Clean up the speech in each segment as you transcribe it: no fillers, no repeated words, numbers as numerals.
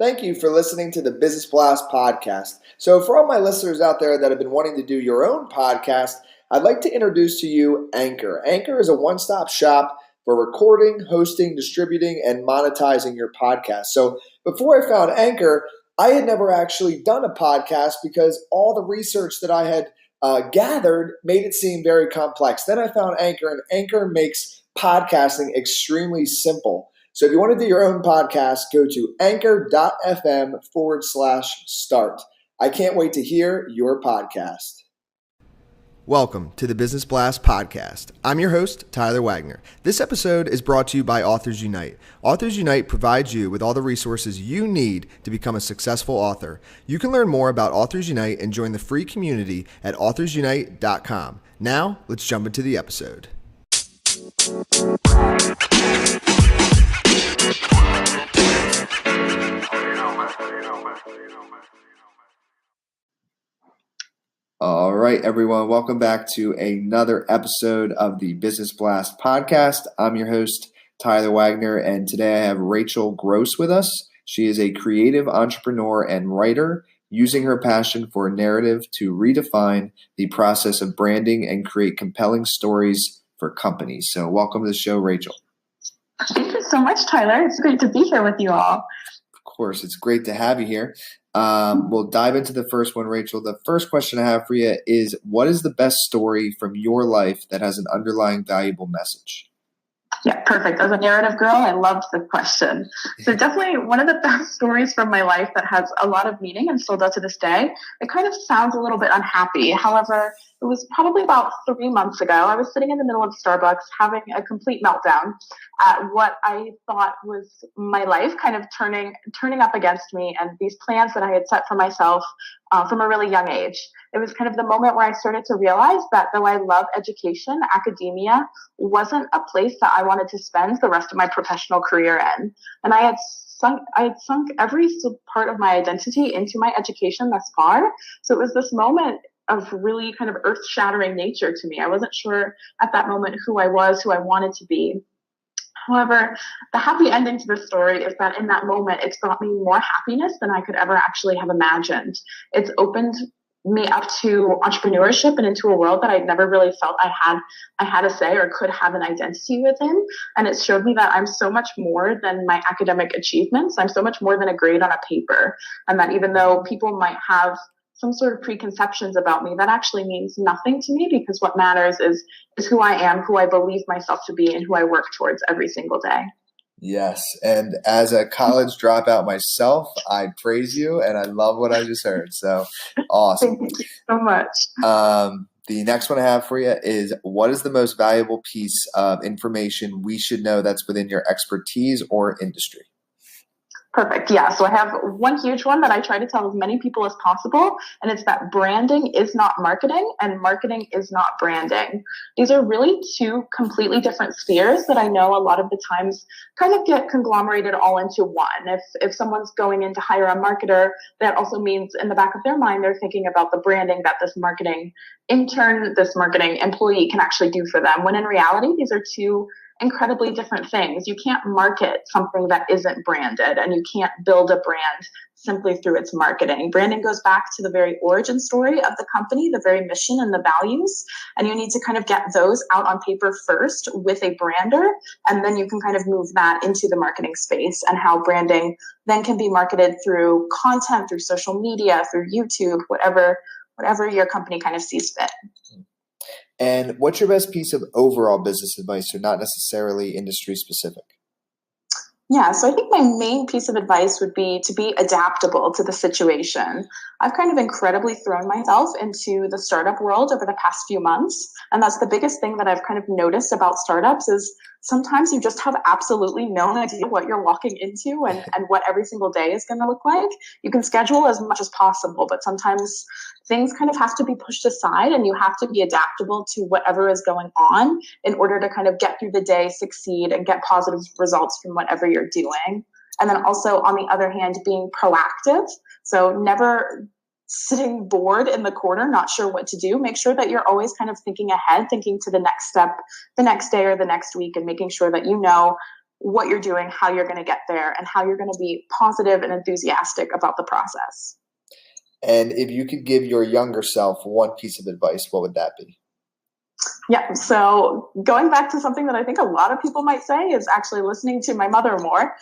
Thank you for listening to the Business Blast podcast. So for all my listeners out there that have been wanting to do your own podcast, I'd like to introduce to you Anchor. Anchor is a one-stop shop for recording, hosting, distributing, and monetizing your podcast. So before I found Anchor, I had never actually done a podcast because all the research that I had gathered made it seem very complex. Then I found Anchor, and Anchor makes podcasting extremely simple. So if you want to do your own podcast, go to anchor.fm/start. I can't wait to hear your podcast. Welcome to the Business Blast podcast. I'm your host, Tyler Wagner. This episode is brought to you by Authors Unite. Authors Unite provides you with all the resources you need to become a successful author. You can learn more about Authors Unite and join the free community at authorsunite.com. Now, let's jump into the episode. All right, everyone. Welcome back to another episode of the Business Blast podcast. I'm your host, Tyler Wagner, and today I have Rachel Gross with us. She is a creative entrepreneur and writer using her passion for narrative to redefine the process of branding and create compelling stories for companies. So welcome to the show, Rachel. Thank you so much, Tyler. It's great to be here with you all. Of course, it's great to have you here. We'll dive into the first one, Rachel. The first question I have for you is, what is the best story from your life that has an underlying valuable message? Yeah, perfect. As a narrative girl, I loved the question. So definitely one of the best stories from my life that has a lot of meaning and still does to this day. It kind of sounds a little bit unhappy. However, it was probably about 3 months ago. I was sitting in the middle of Starbucks having a complete meltdown at what I thought was my life kind of turning up against me and these plans that I had set for myself from a really young age. It was kind of the moment where I started to realize that though I love education, academia wasn't a place that I wanted to spend the rest of my professional career in. And I had sunk every part of my identity into my education thus far. So it was this moment of really kind of earth-shattering nature to me. I wasn't sure at that moment who I was, who I wanted to be. However, the happy ending to this story is that in that moment, it's brought me more happiness than I could ever actually have imagined. It's opened me up to entrepreneurship and into a world that I'd never really felt I had a say or could have an identity within. And it showed me that I'm so much more than my academic achievements. I'm so much more than a grade on a paper. And that even though people might have some sort of preconceptions about me, that actually means nothing to me, because what matters is who I am, who I believe myself to be, and who I work towards every single day. Yes. And as a college dropout myself, I praise you and I love what I just heard. So awesome. Thank you so much. The next one I have for you is, what is the most valuable piece of information we should know that's within your expertise or industry? Perfect. Yeah. So I have one huge one that I try to tell as many people as possible, and it's that branding is not marketing and marketing is not branding. These are really two completely different spheres that I know a lot of the times kind of get conglomerated all into one. If someone's going in to hire a marketer, that also means in the back of their mind, they're thinking about the branding that this marketing intern, this marketing employee can actually do for them. When in reality, these are two incredibly different things. You can't market something that isn't branded, and you can't build a brand simply through its marketing. Branding goes back to the very origin story of the company, the very mission and the values, and you need to kind of get those out on paper first with a brander, and then you can kind of move that into the marketing space, and how branding then can be marketed through content, through social media, through YouTube, whatever your company kind of sees fit. And what's your best piece of overall business advice, so not necessarily industry specific? Yeah, so I think my main piece of advice would be to be adaptable to the situation. I've kind of incredibly thrown myself into the startup world over the past few months. And that's the biggest thing that I've kind of noticed about startups is sometimes you just have absolutely no idea what you're walking into and what every single day is going to look like. You can schedule as much as possible, but sometimes things kind of have to be pushed aside and you have to be adaptable to whatever is going on in order to kind of get through the day, succeed, and get positive results from whatever you're doing. And then also, on the other hand, being proactive. So never sitting bored in the corner, not sure what to do. Make sure that you're always kind of thinking ahead, thinking to the next step, the next day or the next week, and making sure that you know what you're doing, how you're going to get there, and how you're going to be positive and enthusiastic about the process. And if you could give your younger self one piece of advice, what would that be? Yeah, so going back to something that I think a lot of people might say is actually listening to my mother more.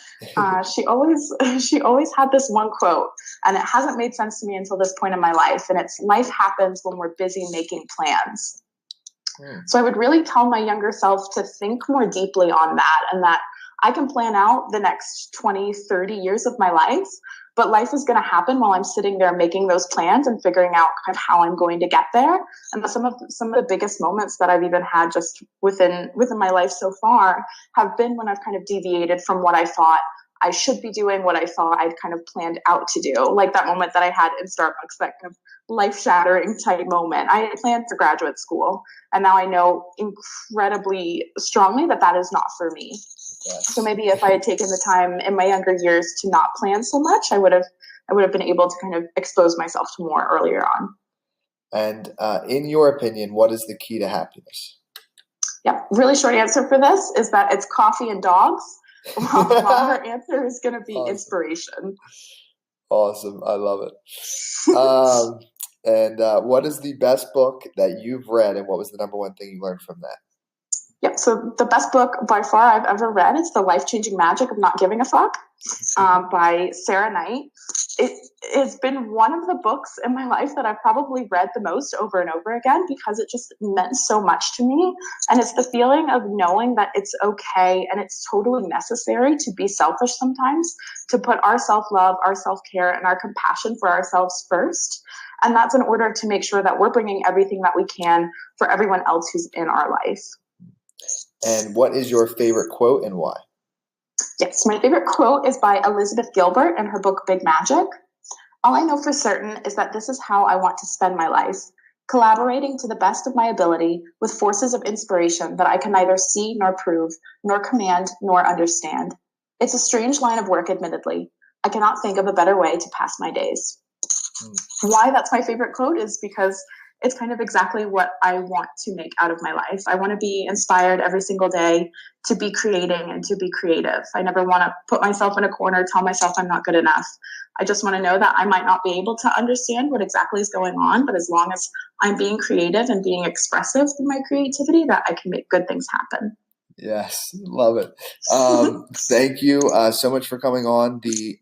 She always had this one quote, and it hasn't made sense to me until this point in my life, and it's life happens when we're busy making plans. So I would really tell my younger self to think more deeply on that, and that I can plan out the next 20, 30 years of my life, but life is going to happen while I'm sitting there making those plans and figuring out kind of how I'm going to get there. And some of the biggest moments that I've even had just within my life so far have been when I've kind of deviated from what I thought I should be doing, what I thought I'd kind of planned out to do. Like that moment that I had in Starbucks, that kind of life-shattering type moment. I had planned for graduate school, and now I know incredibly strongly that that is not for me. Yes. So maybe if I had taken the time in my younger years to not plan so much, I would have been able to kind of expose myself to more earlier on. And in your opinion, what is the key to happiness? Yeah, really short answer for this is that it's coffee and dogs. While the longer answer is going to be awesome. Inspiration. Awesome. I love it. And what is the best book that you've read, and what was the number one thing you learned from that? Yep. So the best book by far I've ever read is The Life-Changing Magic of Not Giving a Fuck by Sarah Knight. It's been one of the books in my life that I've probably read the most over and over again because it just meant so much to me. And it's the feeling of knowing that it's okay and it's totally necessary to be selfish sometimes, to put our self-love, our self-care, and our compassion for ourselves first. And that's in order to make sure that we're bringing everything that we can for everyone else who's in our life. And what is your favorite quote and why? Yes, my favorite quote is by Elizabeth Gilbert in her book, Big Magic. All I know for certain is that this is how I want to spend my life, collaborating to the best of my ability with forces of inspiration that I can neither see nor prove, nor command nor understand. It's a strange line of work, admittedly. I cannot think of a better way to pass my days. Why that's my favorite quote is because it's kind of exactly what I want to make out of my life. I want to be inspired every single day to be creating and to be creative. I never want to put myself in a corner, tell myself I'm not good enough. I just want to know that I might not be able to understand what exactly is going on, but as long as I'm being creative and being expressive through my creativity, that I can make good things happen. Yes, love it. Thank you so much for coming on. The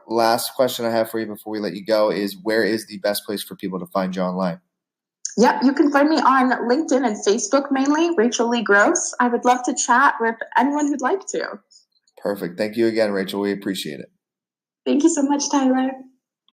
last question I have for you before we let you go is, where is the best place for people to find you online? Yep, you can find me on LinkedIn and Facebook mainly, Rachel Lee Gross. I would love to chat with anyone who'd like to. Perfect. Thank you again, Rachel. We appreciate it. Thank you so much, Tyler.